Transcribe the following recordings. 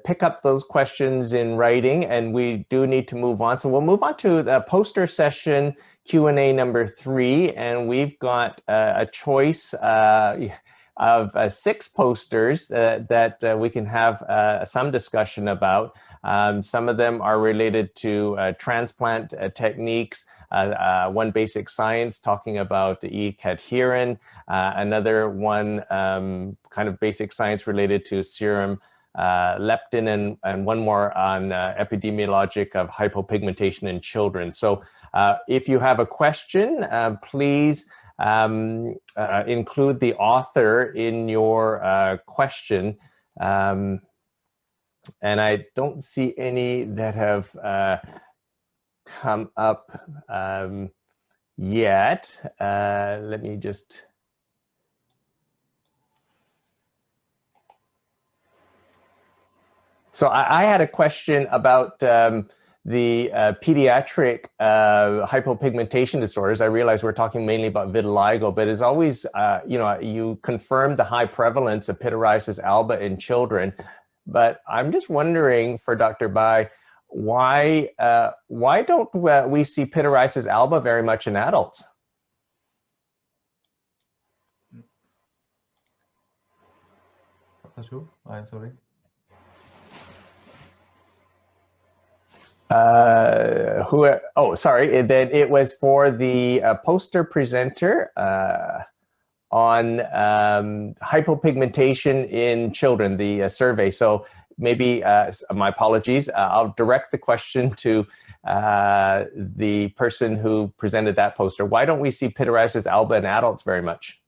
pick up those questions in writing, and we do need to move on. So we'll move on to the poster session Q&A number 3, and we've got a choice of 6 posters that we can have some discussion about. Some of them are related to transplant techniques, one basic science talking about E-cadherin, another one kind of basic science related to serum leptin, and one more on epidemiologic of hypopigmentation in children. So if you have a question, please include the author in your question. And I don't see any that have come up yet. Let me just... So I had a question about the pediatric hypopigmentation disorders. I realize we're talking mainly about vitiligo, but as always, you confirmed the high prevalence of pityriasis alba in children. But I'm just wondering for Dr. Bai, why don't we see pityriasis alba very much in adults? I'm sorry. Sorry, it was for the poster presenter on hypopigmentation in children, the survey. So maybe, my apologies, I'll direct the question to the person who presented that poster. Why don't we see pityriasis alba in adults very much?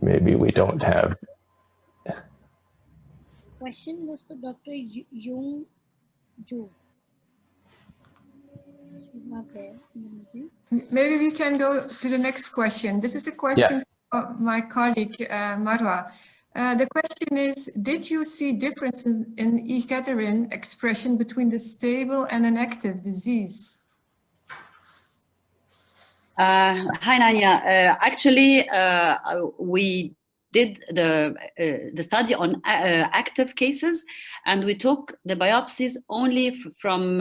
Maybe we don't have. Question was for Dr. Yeon Jo. She's not there. Maybe we can go to the next question. This is a question for my colleague, Marwa. The question is, did you see differences in E-cadherin expression between the stable and an active disease? Hi, Nanya. Actually, we did the study on active cases, and we took the biopsies only from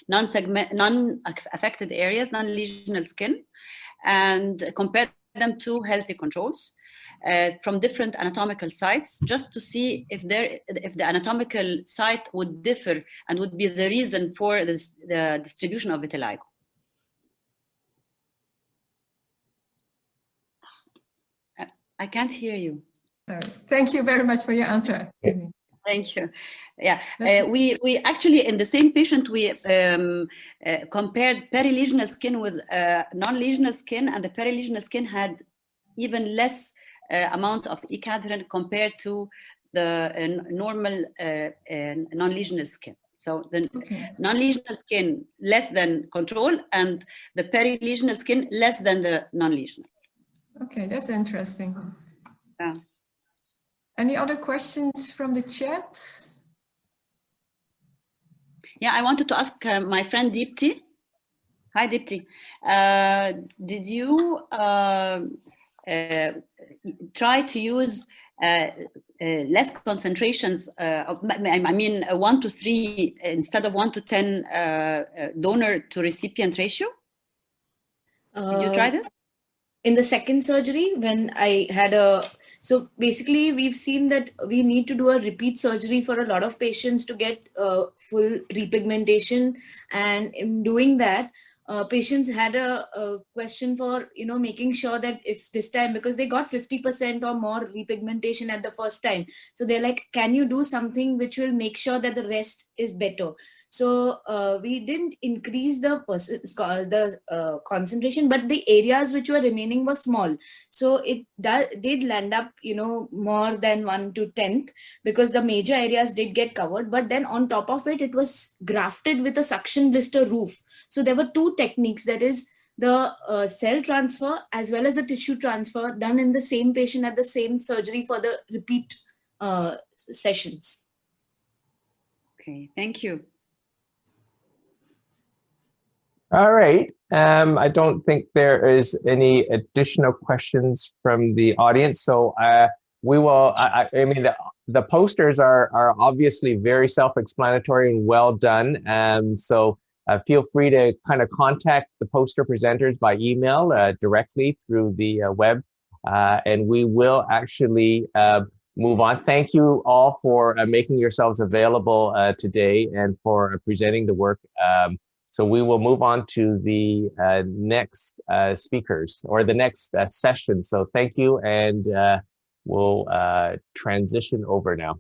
non-affected areas, non-lesional skin, and compared them to healthy controls from different anatomical sites, just to see if the anatomical site would differ and would be the reason for the distribution of vitiligo. I can't hear you. Sorry. Thank you very much for your answer. Thank you. Yeah, we actually, in the same patient, we compared perilesional skin with non-lesional skin, and the perilesional skin had even less amount of E-cadherin compared to the normal non-lesional skin. So the non-lesional skin less than control, and the perilesional skin less than the non-lesional. Okay, that's interesting. Yeah. Any other questions from the chat? Yeah, I wanted to ask my friend Deepti. Hi, Deepti. Did you try to use less concentrations? I mean, 1 to 3 instead of 1 to 10 donor to recipient ratio? Did you try this? In the second surgery, when I had so basically we've seen that we need to do a repeat surgery for a lot of patients to get full repigmentation, and in doing that, patients had a question for making sure that if this time, because they got 50% or more repigmentation at the first time, so they're like, can you do something which will make sure that the rest is better? So we didn't increase the concentration, but the areas which were remaining were small. So it did land up, more than 1 to 10th, because the major areas did get covered. But then on top of it, it was grafted with a suction blister roof. So there were 2 techniques, that is the cell transfer as well as the tissue transfer, done in the same patient at the same surgery for the repeat sessions. Okay, thank you. All right. I don't think there is any additional questions from the audience. So we will, I mean, the posters are obviously very self-explanatory and well done. So feel free to kind of contact the poster presenters by email directly through the web. And we will actually move on. Thank you all for making yourselves available today and for presenting the work. So we will move on to the next speakers or the next session. So thank you, and we'll transition over now.